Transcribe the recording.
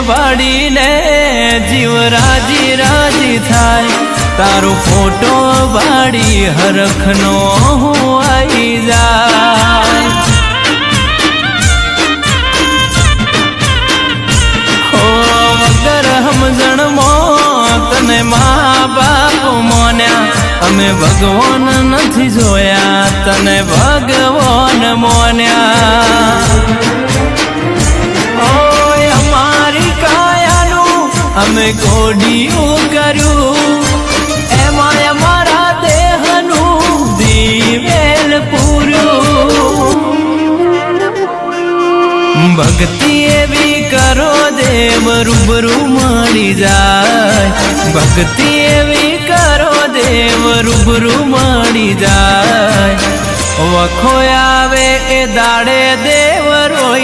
વાડીને જીવ રાજી રાજી થાય તારો ફોટો વાડી હરખનો હું આવી જાય વગર સમજણમાં તને મા બાપ મોન્યા અમે ભગવાન નથી જોયા તને ભગવાન મોન્યા ઓય અમારી કાયાનું અમે કોડિયું કર્યું એમાં અમારા દેહનું દિવેલ પૂર્યું ભક્તિ એવી કરો દેવ રૂબરૂ મળી જાય ભક્તિ એવી કરો દેવ રૂબરૂ મળી જાય વખો આવે એ દાડે દેવ રોઈ